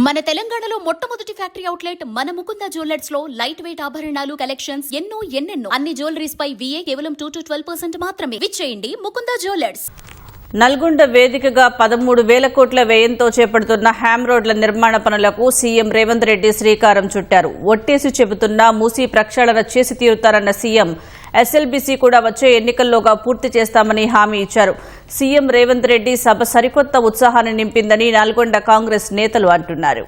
మన తెలంగాణలో మొట్టమొదటి ఫ్యాక్టరీ అవుట్లెట్ మన ముకుంద జ్యువెలర్స్ లో లైట్ వెయిట్ ఆభరణాలు కలెక్షన్స్ ఎన్నెన్నో అన్ని జ్యువెలరీస్ పై VA కేవలం 2 to 12% మాత్రమే. విచ్చేయండి ముకుంద జ్యువెలర్స్. నల్గొండ వేదికగా 13,000 కోట్ల వ్యయంతో చేపడుతున్న హ్యామ్ రోడ్ల నిర్మాణ పనులకు సీఎం రేవంత్ రెడ్డి శ్రీకారం చుట్టారు. ఒట్టేసి చెబుతున్నా మూసీ ప్రక్షాళన చేసి తీరుతారన్న సీఎం ఎస్ఎల్బీసీ కూడా వచ్చే ఎన్నికల్లోగా పూర్తి చేస్తామని హామీ ఇచ్చారు. సీఎం రేవంత్ రెడ్డి సభ సరికొత్త ఉత్సాహాన్ని నింపిందని నల్గొండ కాంగ్రెస్ నేతలు అంటున్నారు.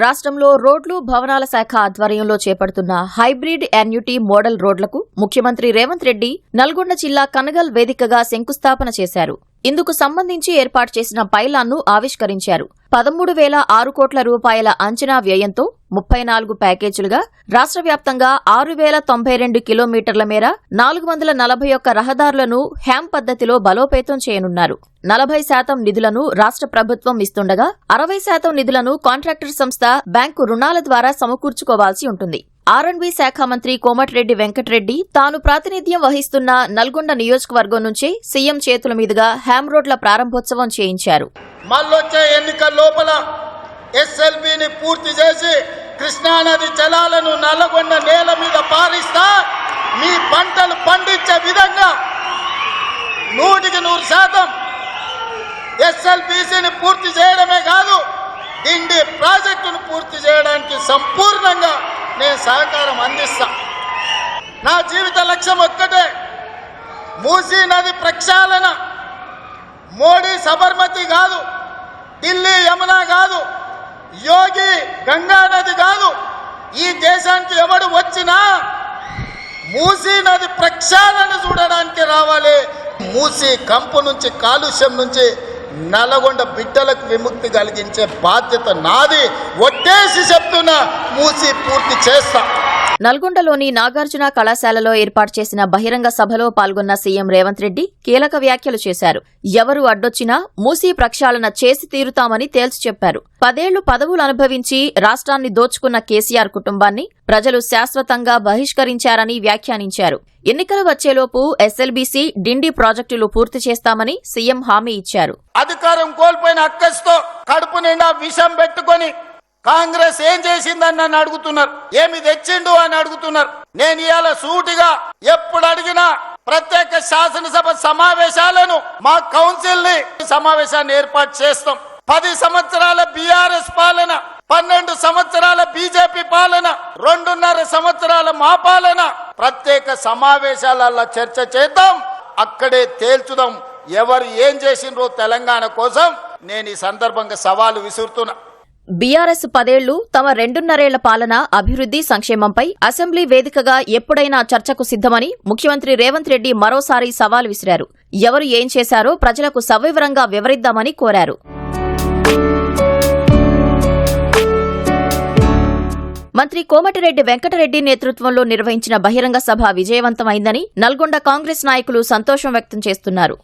రాష్ట్రంలో రోడ్లు భవనాల శాఖ ఆధ్వర్యంలో చేపడుతున్న హైబ్రిడ్ యాన్యుటీ మోడల్ రోడ్లకు ముఖ్యమంత్రి రేవంత్ రెడ్డి నల్గొండ జిల్లా కనగల్ వేదికగా శంకుస్థాపన చేశారు. ఇందుకు సంబంధించి ఏర్పాటు చేసిన పైలాన్ను ఆవిష్కరించారు. 13,006 కోట్ల రూపాయల అంచనా వ్యయంతో 34 ప్యాకేజీలుగా రాష్ట్ర వ్యాప్తంగా 6,092 కిలోమీటర్ల మేర 441 రహదారులను హ్యామ్ పద్దతిలో బలోపేతం చేయనున్నారు. 40% నిధులను రాష్ట్ర ప్రభుత్వం ఇస్తుండగా 60% నిధులను కాంట్రాక్టర్ సంస్థ బ్యాంకు రుణాల ద్వారా సమకూర్చుకోవాల్సి ఉంటుంది. R&B శాఖ మంత్రి కోమటిరెడ్డి వెంకటరెడ్డి తాను ప్రాతినిధ్యం వహిస్తున్న నల్గొండ నియోజకవర్గం నుంచి సీఎం చేతుల మీదుగా హ్యామ్ రోడ్ల ప్రారంభోత్సవం చేయించారు. మళ్ళొచ్చే ఎన్నికల లోపల SLBని పూర్తి చేసి కృష్ణానది జలాలను నల్లగొండ నేల మీద పారిస్తా మీ పంటలు పండించే విధంగా 100% SLBCని పూర్తి చేయడమే కాదు, డిండి ప్రాజెక్టును పూర్తి చేయడానికి సంపూర్ణంగా నేను సహకారం అందిస్తా. నా జీవిత లక్ష్యం ఒక్కటే, మూసీ నది ప్రక్షాళన. మోడీ సబర్మతి కాదు, ఢిల్లీ యమునా కాదు, యోగి గంగా నది కాదు. ఈ దేశానికి ఎవడు వచ్చినా మూసీ నది ప్రక్షాళన చూడడానికి రావాలి. మూసీ కంపు నుంచి, కాలుష్యం నుంచి నల్గొండ బిడ్డలకు విముక్తి కలిగించే బాధ్యత నాది. ఒట్టేసి చెప్తున్నా, మూసీ పూర్తి చేస్తా. నల్గొండలోని నాగార్జున కళాశాలలో ఏర్పాటు చేసిన బహిరంగ సభలో పాల్గొన్న సీఎం రేవంత్ రెడ్డి కీలక వ్యాఖ్యలు చేశారు. ఎవరు అడ్డొచ్చినా మూసీ ప్రక్షాళన చేసి తీరుతామని తేల్చి చెప్పారు. 10 ఏళ్లు పదవులు అనుభవించి రాష్ట్రాన్ని దోచుకున్న కేసీఆర్ కుటుంబాన్ని ప్రజలు శాశ్వతంగా బహిష్కరించారని వ్యాఖ్యానించారు. ఎన్నికలు వచ్చేలోపు SLBC డిండి ప్రాజెక్టులు పూర్తి చేస్తామని సీఎం హామీ ఇచ్చారు. అధికారం కోల్పోయిన అక్కస్తో కడుపు నిండా విషం పెట్టుకొని కాంగ్రెస్ ఏం చేసిందని నన్ను అడుగుతున్నారు, ఏమి తెచ్చిండు అని అడుగుతున్నారు. నేను ఇవాళ సూటిగా ఎప్పుడు అడిగినా ప్రత్యేక శాసనసభ సమావేశాలను మా కౌన్సిల్ ని సమావేశాన్ని ఏర్పాటు చేస్తాం. 10 సంవత్సరాల BRS పాలన, 12 సంవత్సరాల BJP పాలన, 2.5 సంవత్సరాల మా పాలన, ప్రత్యేక సమావేశాలలో చర్చ చేద్దాం. అక్కడే తేల్చుదాం ఎవరు ఏం చేసిండ్రో తెలంగాణ కోసం. నేను ఈ సందర్భంగా సవాలు విసురుతున్నా. బీఆర్ఎస్ 10 ఏళ్లు తమ 2.5 ఏళ్ల పాలన, అభివృద్ది, సంక్షేమంపై అసెంబ్లీ వేదికగా ఎప్పుడైనా చర్చకు సిద్దమని ముఖ్యమంత్రి రేవంత్ రెడ్డి మరోసారి సవాల్ విసిరారు. ఎవరు ఏం చేశారో ప్రజలకు సవివరంగా వివరిద్దామని కోరారు. మంత్రి కోమటిరెడ్డి వెంకటరెడ్డి నేతృత్వంలో నిర్వహించిన బహిరంగ సభ విజయవంతమైందని నల్గొండ కాంగ్రెస్ నాయకులు సంతోషం వ్యక్తం చేస్తున్నారు.